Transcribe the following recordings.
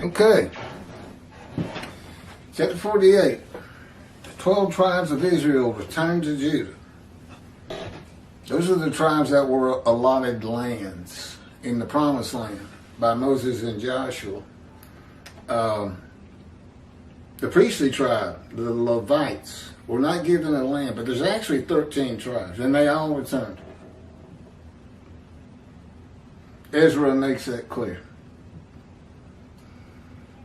Okay. Chapter 48. The 12 tribes of Israel returned to Judah. Those are the tribes that were allotted lands in the promised land by Moses and Joshua. The priestly tribe, the Levites, were not given a land, but there's actually 13 tribes, and they all returned. Ezra makes that clear.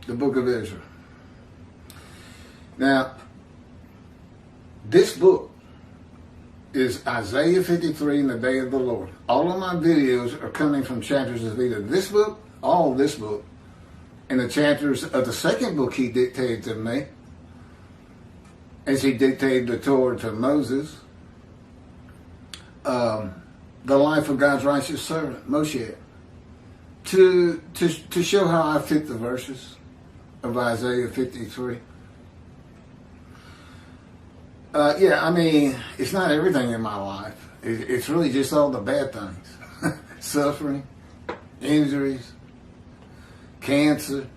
The book of Ezra. Now, this book is Isaiah 53 and the Day of the Lord. All of my videos are coming from chapters of either this book, all of this book, and the chapters of the second book he dictated to me, as he dictated the Torah to Moses, the life of God's righteous servant, Moshe, to show how I fit the verses of Isaiah 53. It's not everything in my life. It's really just all the bad things. Suffering, injuries, cancer,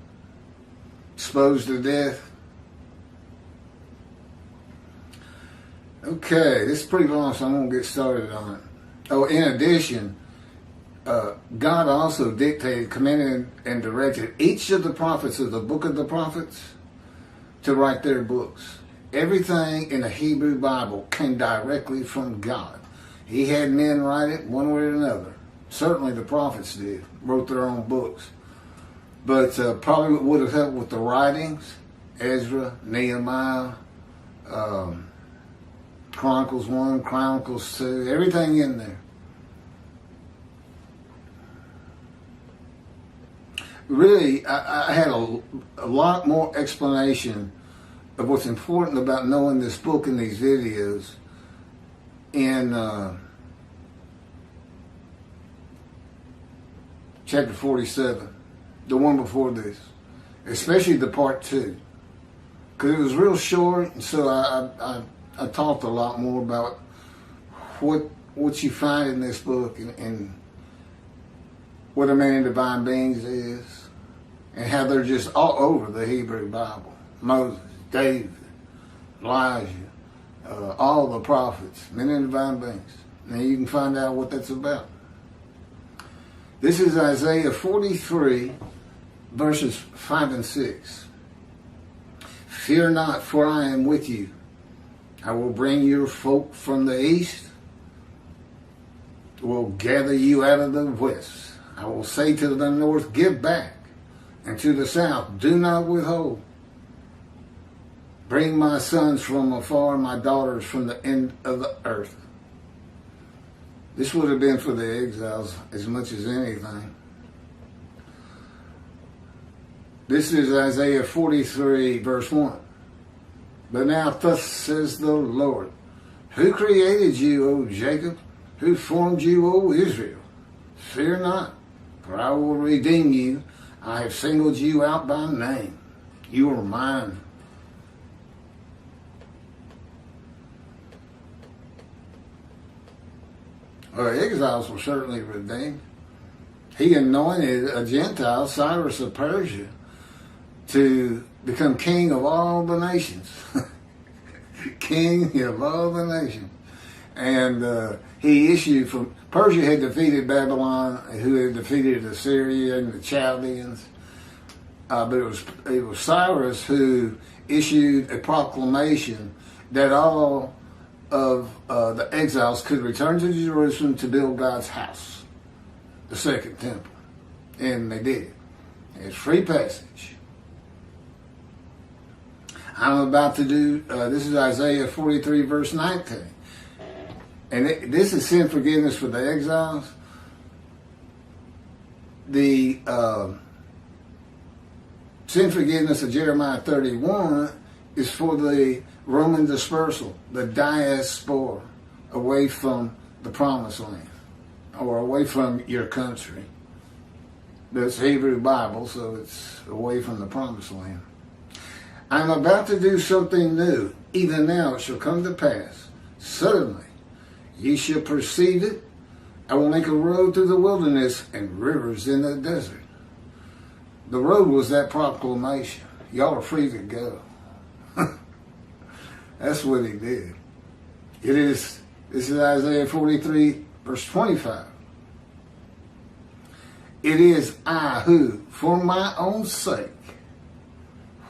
exposed to death. Okay, this is pretty long, so I'm going to get started on it. Oh, in addition, God also dictated, commanded, and directed each of the prophets of the book of the prophets to write their books. Everything in the Hebrew Bible came directly from God. He had men write it one way or another. Certainly the prophets did, wrote their own books. But probably would have helped with the writings, Ezra, Nehemiah, Chronicles 1, Chronicles 2, everything in there. Really, I had a lot more explanation of what's important about knowing this book and these videos in chapter 47, the one before this, especially the part 2, because it was real short, and so I talked a lot more about what you find in this book and what a man in divine beings is, and how they're just all over the Hebrew Bible. Moses, David, Elijah, all the prophets, men in divine beings. Now you can find out what that's about. This is Isaiah 43, verses 5 and 6. Fear not, for I am with you. I will bring your folk from the east, will gather you out of the west. I will say to the north, give back, and to the south, do not withhold. Bring my sons from afar, my daughters from the end of the earth. This would have been for the exiles as much as anything. This is Isaiah 43, verse 1. But now thus says the Lord, who created you, O Jacob? Who formed you, O Israel? Fear not, for I will redeem you. I have singled you out by name. You are mine. Our exiles were certainly redeemed. He anointed a Gentile, Cyrus of Persia, to become king of all the nations. King of all the nations. And he issued from, Persia had defeated Babylon, who had defeated Assyria and the Chaldeans. But it was Cyrus who issued a proclamation that all of the exiles could return to Jerusalem to build God's house, the second temple. And they did. It's free passage. I'm about to do, this is Isaiah 43, verse 19. And this is sin forgiveness for the exiles. The sin forgiveness of Jeremiah 31 is for the Roman dispersal, the diaspora, away from the promised land, or away from your country. That's Hebrew Bible, so it's away from the promised land. I'm about to do something new. Even now it shall come to pass. Suddenly ye shall perceive it. I will make a road through the wilderness and rivers in the desert. The road was that proclamation. Y'all are free to go. That's what he did. This is Isaiah 43, verse 25. It is I who, for my own sake,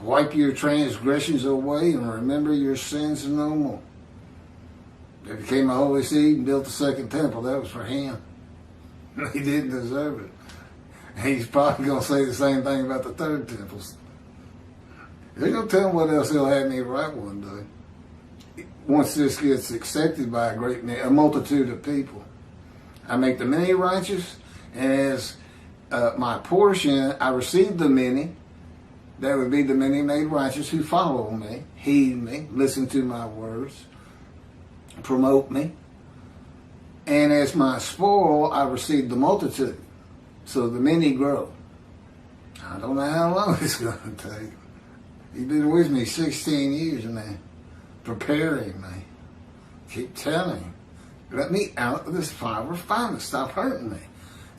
wipe your transgressions away and remember your sins no more. They became a holy seed and built the second temple. That was for him. He didn't deserve it. He's probably going to say the same thing about the third temple. They're going to tell him what else he'll have me write one day. Once this gets accepted by a multitude of people. I make the many righteous, and as my portion, I receive the many. That would be the many made righteous who follow me, heed me, listen to my words, promote me. And as my spoil, I receive the multitude. So the many grow. I don't know how long it's going to take. He's been with me 16 years, man, preparing me. Keep telling him, let me out of this fire of refinement. Stop hurting me.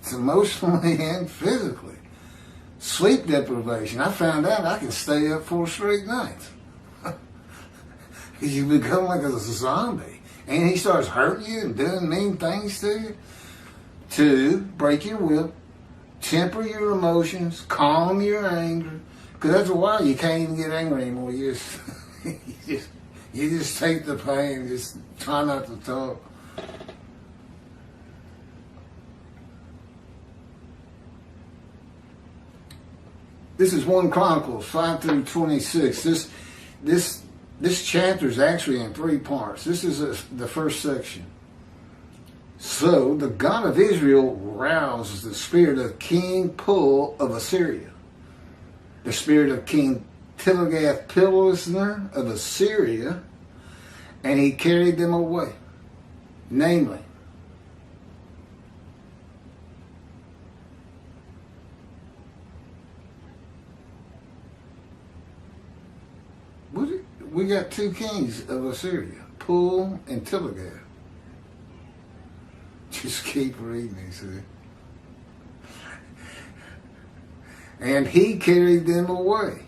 It's emotionally and physically. Sleep deprivation. I found out I can stay up 4 straight nights. You become like a zombie. And he starts hurting you and doing mean things to you. 2, break your will. Temper your emotions. Calm your anger. Because after a while, you can't even get angry anymore. You just take the pain. Just try not to talk. This is 1 Chronicles 5 through 26. This chapter is actually in 3 parts. This is the first section. So the God of Israel rouses the spirit of King Pul of Assyria, the spirit of King Tiglath-Pileser of Assyria, and he carried them away. Namely, we got 2 kings of Assyria, Pul and Tiglath. Just keep reading, see. And he carried them away,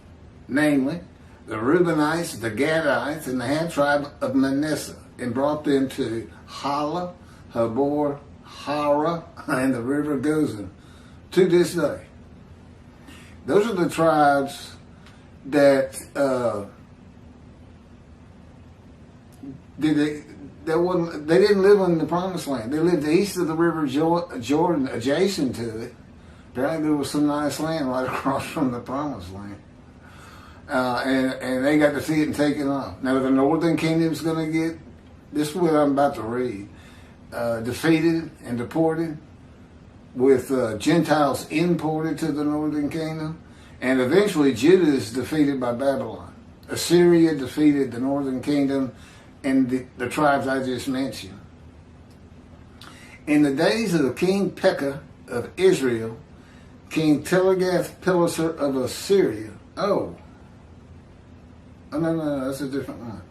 namely, the Reubenites, the Gadites, and the half-tribe of Manasseh, and brought them to Hala, Habor, Hara, and the river Gozan, to this day. Those are the tribes that they didn't live in the Promised Land. They lived east of the river Jordan, adjacent to it. Apparently there was some nice land right across from the Promised Land. And they got to see it and take it off. Now the northern kingdom's going to get, this is what I'm about to read, defeated and deported, with Gentiles imported to the northern kingdom. And eventually Judah is defeated by Babylon. Assyria defeated the northern kingdom and the tribes I just mentioned. In the days of King Pekah of Israel, King Tiglath-Pileser of Assyria. No, that's a different one.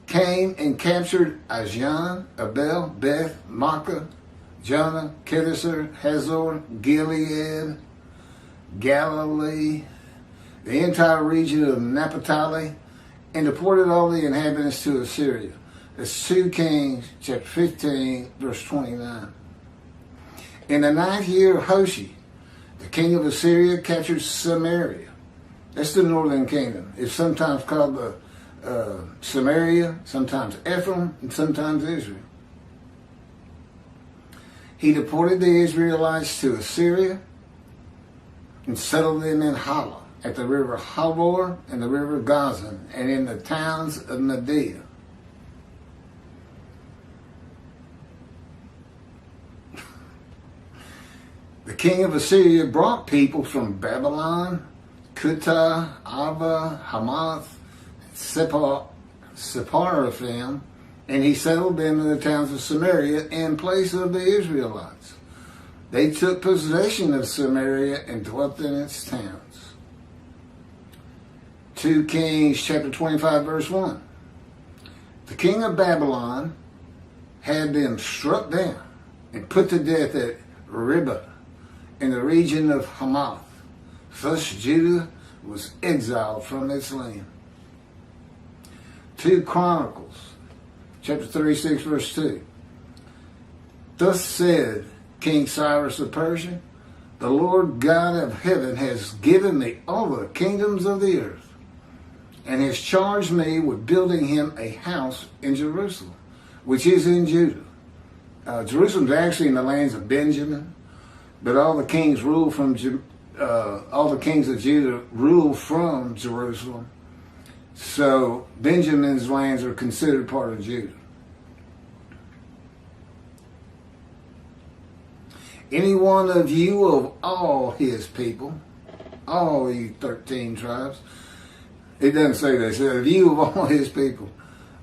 Came and captured Ajan, Abel, Beth, Makkah, Jonah, Kedesher, Hazor, Gilead, Galilee, the entire region of Naphtali, and deported all the inhabitants to Assyria. That's 2 Kings, chapter 15, verse 29. In the 9th year of Hoshea, the king of Assyria captured Samaria. That's the northern kingdom. It's sometimes called the Samaria, sometimes Ephraim, and sometimes Israel. He deported the Israelites to Assyria and settled them in Hala, at the river Habor and the river Gozan, and in the towns of Media. The king of Assyria brought people from Babylon, Kutah, Ava, Hamath, Sepharvaim, and he settled them in the towns of Samaria in place of the Israelites. They took possession of Samaria and dwelt in its towns. 2 Kings chapter 25 verse 1. The king of Babylon had them struck down and put to death at Riblah, in the region of Hamath. Thus Judah was exiled from its land. 2 Chronicles, chapter 36, verse 2. Thus said King Cyrus of Persia, the Lord God of heaven has given me all the kingdoms of the earth, and has charged me with building him a house in Jerusalem, which is in Judah. Jerusalem's actually in the lands of Benjamin, but all the kings all the kings of Judah rule from Jerusalem. So Benjamin's lands are considered part of Judah. Any one of you of all his people, all you 13 tribes, it doesn't say that, it says of you of all his people,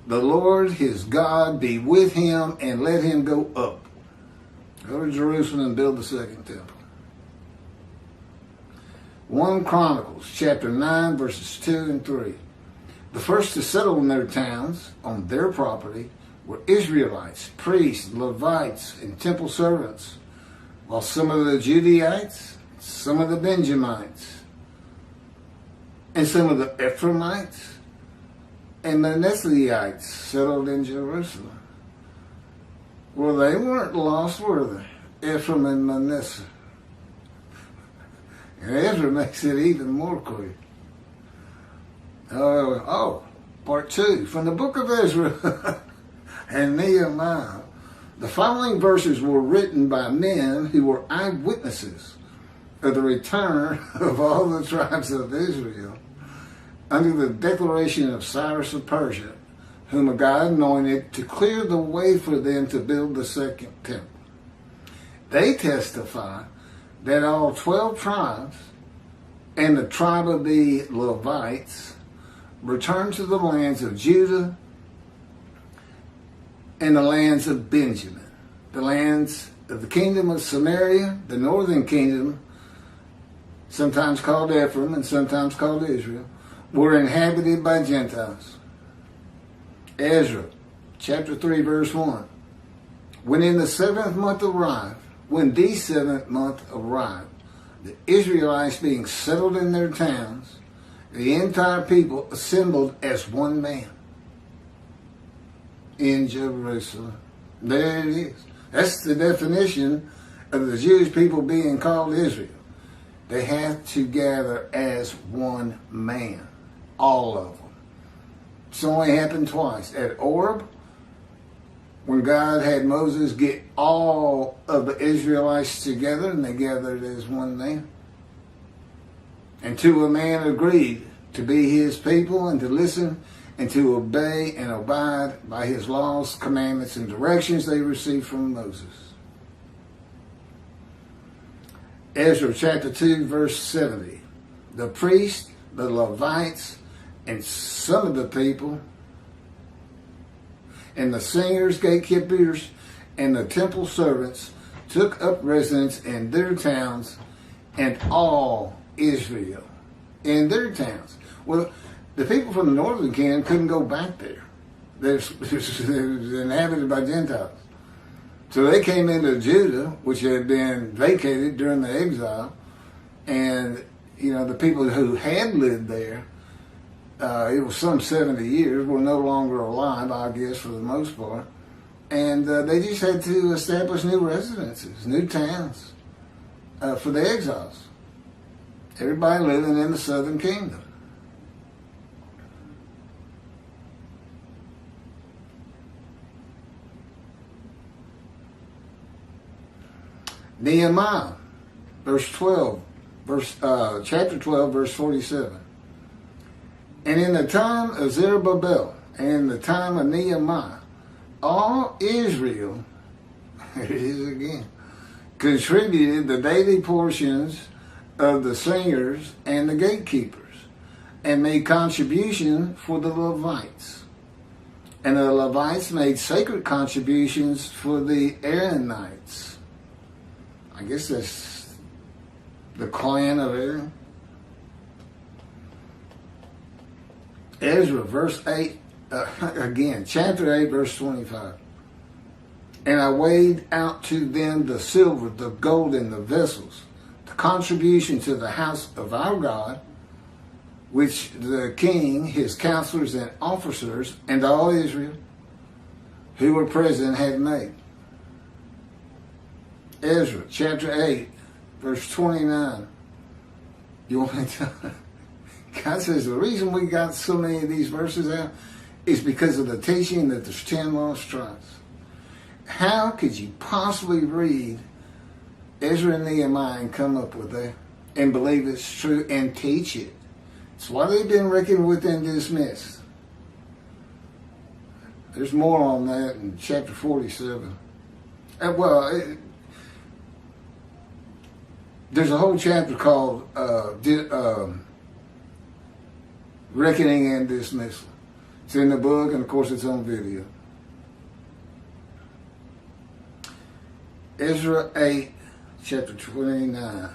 the Lord his God be with him, and let him go up. Go to Jerusalem and build the second temple. 1 Chronicles chapter 9 verses 2 and 3. The first to settle in their towns on their property were Israelites, priests, Levites, and temple servants, while some of the Judaites, some of the Benjamites, and some of the Ephraimites and Manasseites settled in Jerusalem. Well, they weren't lost, were they? Ephraim and Manasseh. And Ezra makes it even more clear. Part 2 from the book of Ezra and Nehemiah. The following verses were written by men who were eyewitnesses of the return of all the tribes of Israel under the declaration of Cyrus of Persia, whom God anointed to clear the way for them to build the second temple. They testify that all 12 tribes and the tribe of the Levites returned to the lands of Judah and the lands of Benjamin, the lands of the kingdom of Samaria, the northern kingdom, sometimes called Ephraim and sometimes called Israel, were inhabited by Gentiles. Ezra, chapter 3, verse 1. When the seventh month arrived, the Israelites being settled in their towns, the entire people assembled as one man in Jerusalem. There it is. That's the definition of the Jewish people being called Israel. They have to gather as one man. All of them. It's only happened twice. At Oreb, when God had Moses get all of the Israelites together, and they gathered as one man. And to a man agreed to be his people and to listen and to obey and abide by his laws, commandments, and directions they received from Moses. Ezra chapter 2, verse 70. The priests, the Levites, and some of the people, and the singers, gatekeepers, and the temple servants took up residence in their towns, and all Israel in their towns. Well, the people from the northern kingdom couldn't go back there. They was inhabited by Gentiles. So they came into Judah, which had been vacated during the exile, and the people who had lived there, it was some 70 years, were no longer alive, I guess, for the most part. And they just had to establish new residences, new towns for the exiles. Everybody living in the southern kingdom. Nehemiah, chapter 12, verse 47. And in the time of Zerubbabel and in the time of Nehemiah, all Israel, here it is again, contributed the daily portions of the singers and the gatekeepers, and made contribution for the Levites. And the Levites made sacred contributions for the Aaronites. I guess that's the clan of Aaron. Ezra, verse 8, again, chapter 8, verse 25. And I weighed out to them the silver, the gold, and the vessels, the contribution to the house of our God, which the king, his counselors and officers, and all Israel who were present had made. Ezra chapter 8, verse 29. You want me to? God says the reason we got so many of these verses out is because of the teaching that there's 10 lost tribes. How could you possibly read Ezra and Nehemiah and come up with that and believe it's true and teach it? It's why they've been reckoned with and dismissed. There's more on that in chapter 47. There's a whole chapter called Reckoning and Dismissal. It's in the book, and of course it's on video. Ezra 8, chapter 29.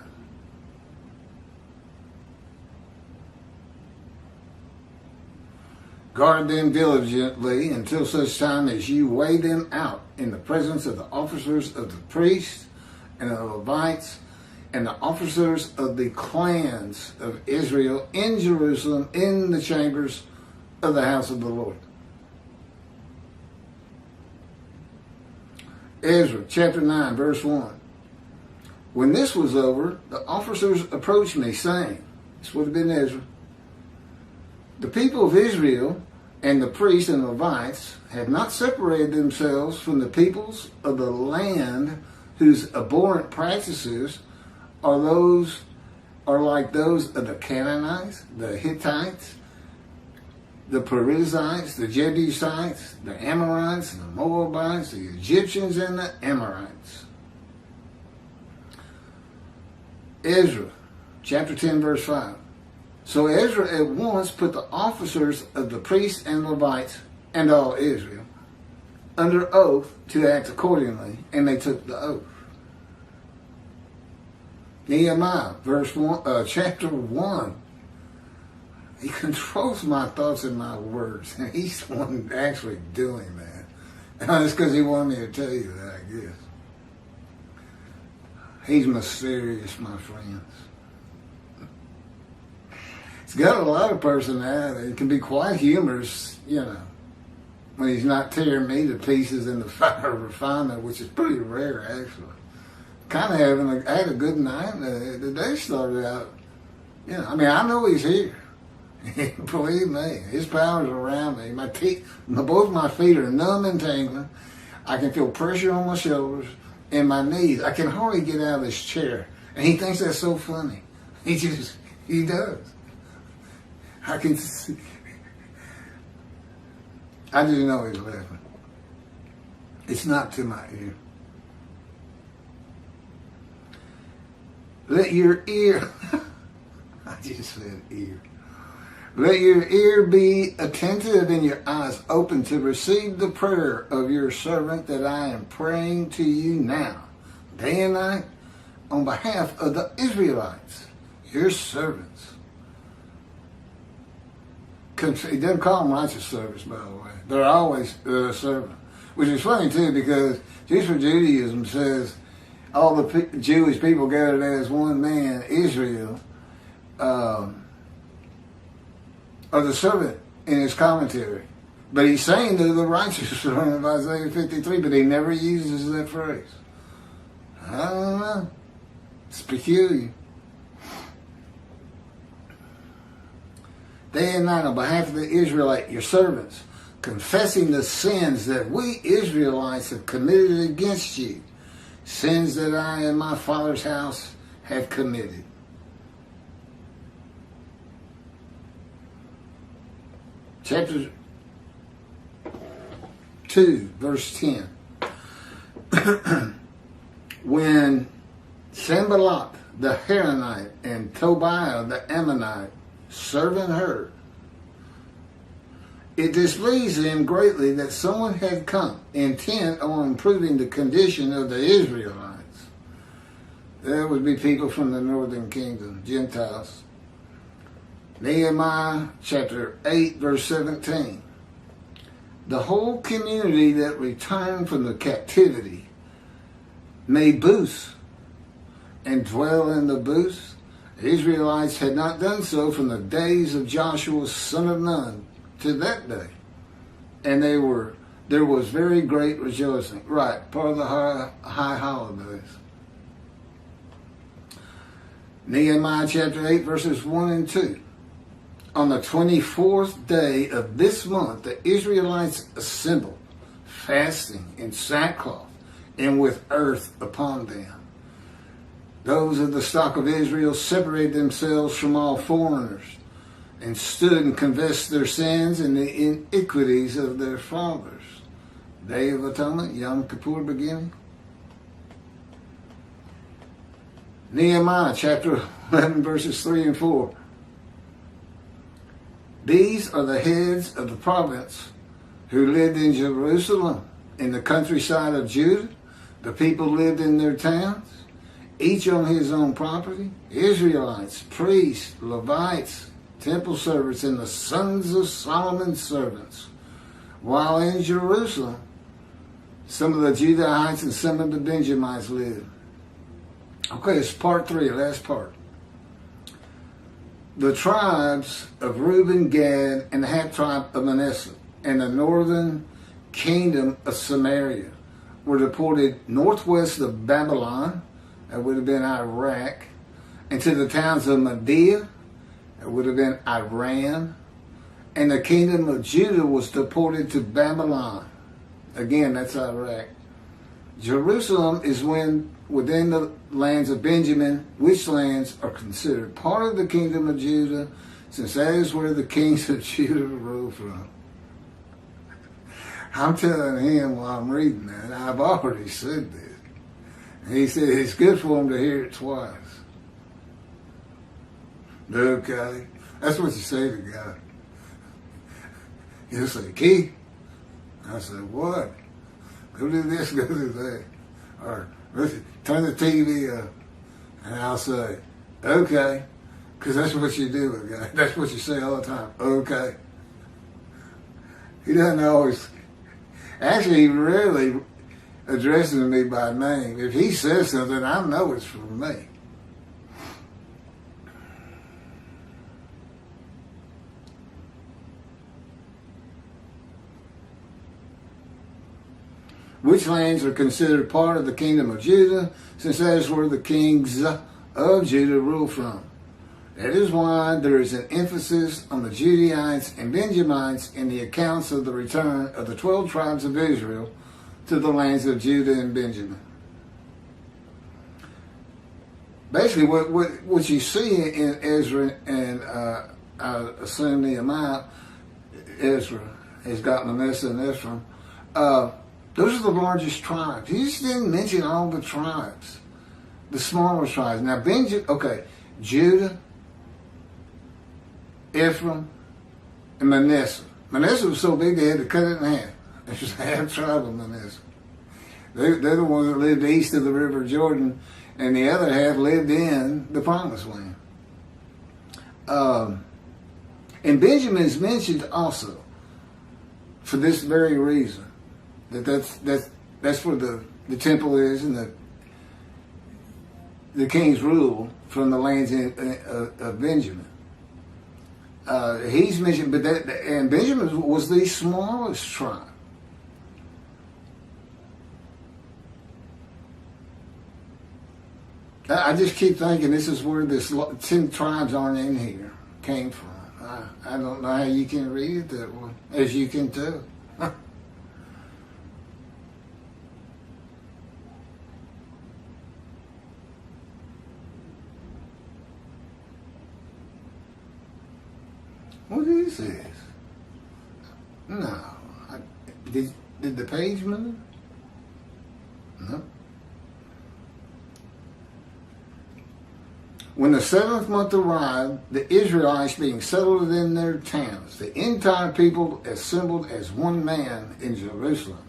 Guard them diligently until such time as you weigh them out in the presence of the officers of the priests and the Levites and the officers of the clans of Israel in Jerusalem in the chambers of the house of the Lord. Ezra chapter 9, verse 1. When this was over, the officers approached me, saying, this would have been Ezra, the people of Israel and the priests and Levites have not separated themselves from the peoples of the land whose abhorrent practices are like those of the Canaanites, the Hittites, the Perizzites, the Jebusites, the Amorites, the Moabites, the Egyptians, and the Amorites. Ezra, chapter 10, verse 5. So Ezra at once put the officers of the priests and Levites and all Israel under oath to act accordingly, and they took the oath. Nehemiah, chapter 1. He controls my thoughts and my words, and he's the one actually doing that. And it's because he wanted me to tell you that, I guess. He's mysterious, my friends. He's got a lot of personality. He can be quite humorous, when he's not tearing me to pieces in the fire of refinement, which is pretty rare, actually. I had a good night. The day started out, I know he's here. Believe me, his power's around me. Both my feet are numb and tingling. I can feel pressure on my shoulders and my knees. I can hardly get out of this chair. And he thinks that's so funny. He does. I just know he's laughing. It's not to my ear. Let your ear, I just said ear. Let your ear be attentive and your eyes open to receive the prayer of your servant that I am praying to you now, day and night, on behalf of the Israelites, your servants. He doesn't call them righteous servants, by the way. They're always a servant. Which is funny, too, because Jews for Judaism says all the Jewish people gathered as one man, Israel, are the servant in his commentary. But he's saying they're the righteous servant of Isaiah 53, but he never uses that phrase. I don't know. It's peculiar. Day and night on behalf of the Israelite, your servants, confessing the sins that we Israelites have committed against you, sins that I and my father's house have committed. Chapter 2, verse 10. When Sanballat the Haranite and Tobiah the Ammonite servant heard, it displeased him greatly that someone had come intent on improving the condition of the Israelites. There would be people from the northern kingdom, Gentiles. Nehemiah chapter 8, verse 17. The whole community that returned from the captivity made booths and dwell in the booths? The Israelites had not done so from the days of Joshua son of Nun to that day. And there was very great rejoicing. Right, part of the high holidays. Nehemiah chapter 8, verses 1 and 2. On the 24th day of this month, the Israelites assembled, fasting in sackcloth and with earth upon them. Those of the stock of Israel separated themselves from all foreigners and stood and confessed their sins and the iniquities of their fathers. Day of Atonement, Yom Kippur beginning. Nehemiah chapter 11, verses 3 and 4. These are the heads of the province who lived in Jerusalem, in the countryside of Judah. The people lived in their towns, each on his own property. Israelites, priests, Levites, temple servants, and the sons of Solomon's servants. While in Jerusalem, some of the Judahites and some of the Benjamites lived. Okay, it's part 3, last part. The tribes of Reuben, Gad, and the half-tribe of Manasseh, and the northern kingdom of Samaria were deported northwest of Babylon, that would have been Iraq, and to the towns of Media, that would have been Iran, and the kingdom of Judah was deported to Babylon. Again, that's Iraq. Jerusalem is within the lands of Benjamin, which lands are considered part of the kingdom of Judah, since that is where the kings of Judah ruled from. I'm telling him while I'm reading that, I've already said this. And he said it's good for him to hear it twice. Okay. That's what you say to God. He'll say, Keith. I said, what? Go do this, go do that. Or listen, turn the TV up. And I'll say, okay. Because that's what you do with God. That's what you say all the time. Okay. He doesn't always... Actually, he rarely addresses me by name. If he says something, I know it's for me. Which lands are considered part of the kingdom of Judah, since that is where the kings of Judah rule from. That is why there is an emphasis on the Judahites and Benjamites in the accounts of the return of the 12 tribes of Israel to the lands of Judah and Benjamin. Basically, what you see in Ezra and I assume Nehemiah, Ezra has got Manasseh and Ephraim. Those are the largest tribes. He just didn't mention all the tribes, the smaller tribes. Now, Judah, Ephraim, and Manasseh. Manasseh was so big they had to cut it in half. There's just half tribe of Manasseh. They're the ones that lived east of the River Jordan, and the other half lived in the Promised Land. And Benjamin is mentioned also for this very reason. That's where the temple is, and the kings rule from the lands of Benjamin. He's mentioned, and Benjamin was the smallest tribe. I just keep thinking this is where this 10 tribes aren't in here came from. I don't know how you can read it that way, as you can tell. What is this? No. Did the page move? No. When the 7th month arrived, the Israelites being settled in their towns, the entire people assembled as one man in Jerusalem.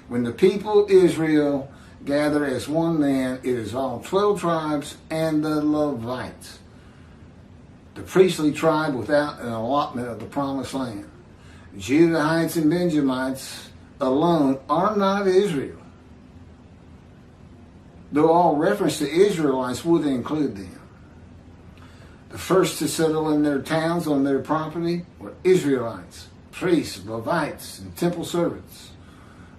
When the people Israel gather as one man, it is all 12 tribes and the Levites, the priestly tribe without an allotment of the promised land. Judahites and Benjamites alone are not Israel. though all reference to Israelites would include them. The first to settle in their towns on their property were Israelites, priests, Levites, and temple servants,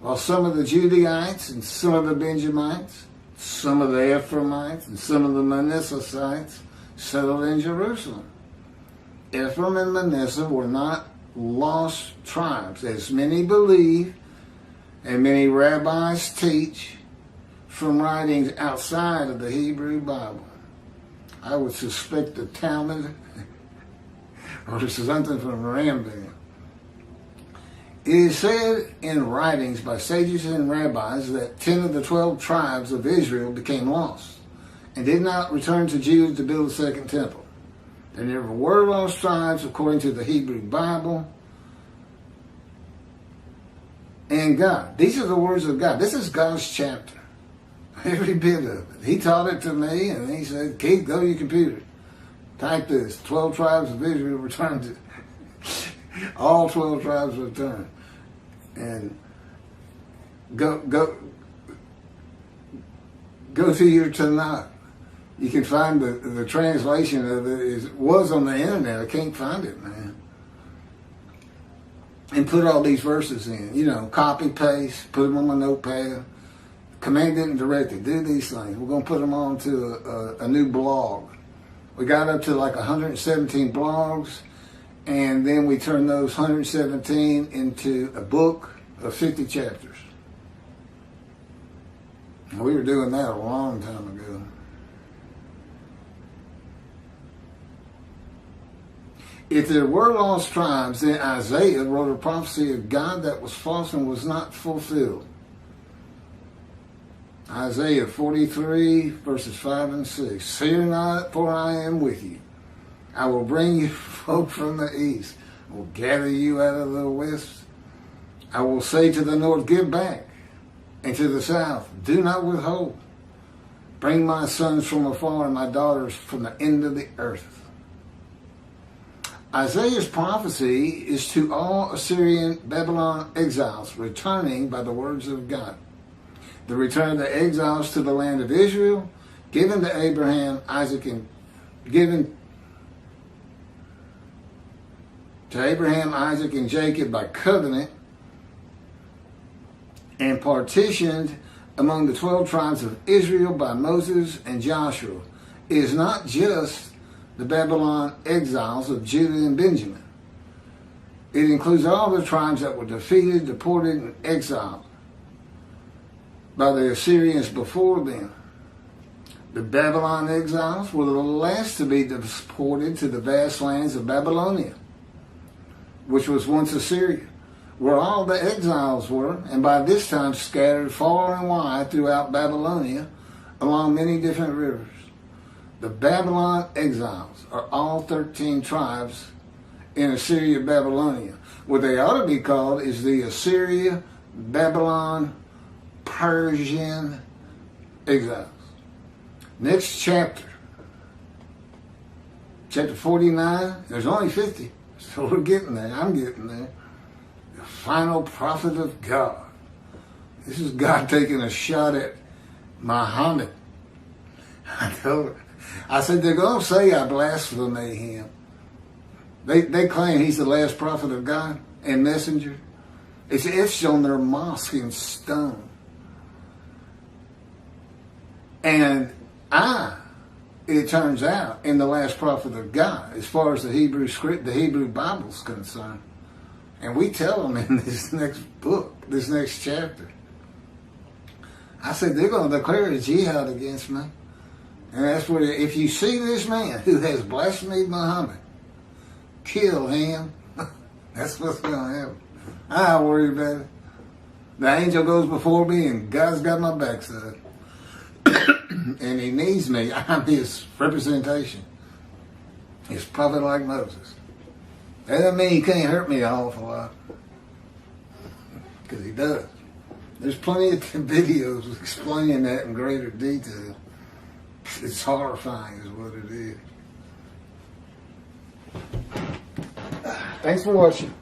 while some of the Judaites and some of the Benjamites, some of the Ephraimites, and some of the Manassesites settled in Jerusalem. Ephraim and Manasseh were not lost tribes, as many believe and many rabbis teach from writings outside of the Hebrew Bible. I would suspect the Talmud or something from Rambam. It is said in writings by sages and rabbis that 10 of the 12 tribes of Israel became lost and did not return to Judah to build a second temple. There never were lost tribes according to the Hebrew Bible and God. These are the words of God. This is God's chapter. Every bit of it. He taught it to me, and he said, Keith, go to your computer. Type this. 12 tribes of Israel returned to... all 12 tribes returned. And go to your Tanakh. You can find the translation of it was on the internet. I can't find it, man. And put all these verses in. You know, copy, paste, put them on my notepad. Commanded and directed. Do these things. We're going to put them onto a new blog. We got up to like 117 blogs. And then we turned those 117 into a book of 50 chapters. We were doing that a long time ago. If there were lost tribes, then Isaiah wrote a prophecy of God that was false and was not fulfilled. Isaiah 43, verses 5 and 6. Fear not, for I am with you. I will bring you folk from the east. I will gather you out of the west. I will say to the north, give back. And to the south, do not withhold. Bring my sons from afar and my daughters from the end of the earth. Isaiah's prophecy is to all Assyrian Babylon exiles returning by the words of God. The return of the exiles to the land of Israel, given to Abraham, Isaac, and given to Abraham, Isaac, and Jacob by covenant, and partitioned among the 12 tribes of Israel by Moses and Joshua, is not just the Babylon exiles of Judah and Benjamin. It includes all the tribes that were defeated, deported, and exiled by the Assyrians before them. The Babylon exiles were the last to be deported to the vast lands of Babylonia, which was once Assyria, where all the exiles were, and by this time scattered far and wide throughout Babylonia along many different rivers. The Babylon exiles are all 13 tribes in Assyria, Babylonia. What they ought to be called is the Assyria, Babylon, Persian exiles. Next chapter, chapter 49, there's only 50, so we're getting there. I'm getting there. The final prophet of God. This is God taking a shot at Muhammad. I said, they're going to say I blaspheme him. They claim he's the last prophet of God and messenger. It's etched on their mosque in stone. And it turns out, am the last prophet of God as far as the Hebrew script, the Hebrew Bible's concerned. And we tell them in this next book, this next chapter. I said, they're going to declare a jihad against me. And that's what, if you see this man who has blasphemed Muhammad, kill him. That's what's going to happen. I don't worry about it. The angel goes before me and God's got my backside. And he needs me. I'm his representation. His prophet like Moses. That doesn't mean he can't hurt me an awful lot. Because he does. There's plenty of videos explaining that in greater detail. It's horrifying is what it is. Thanks for watching.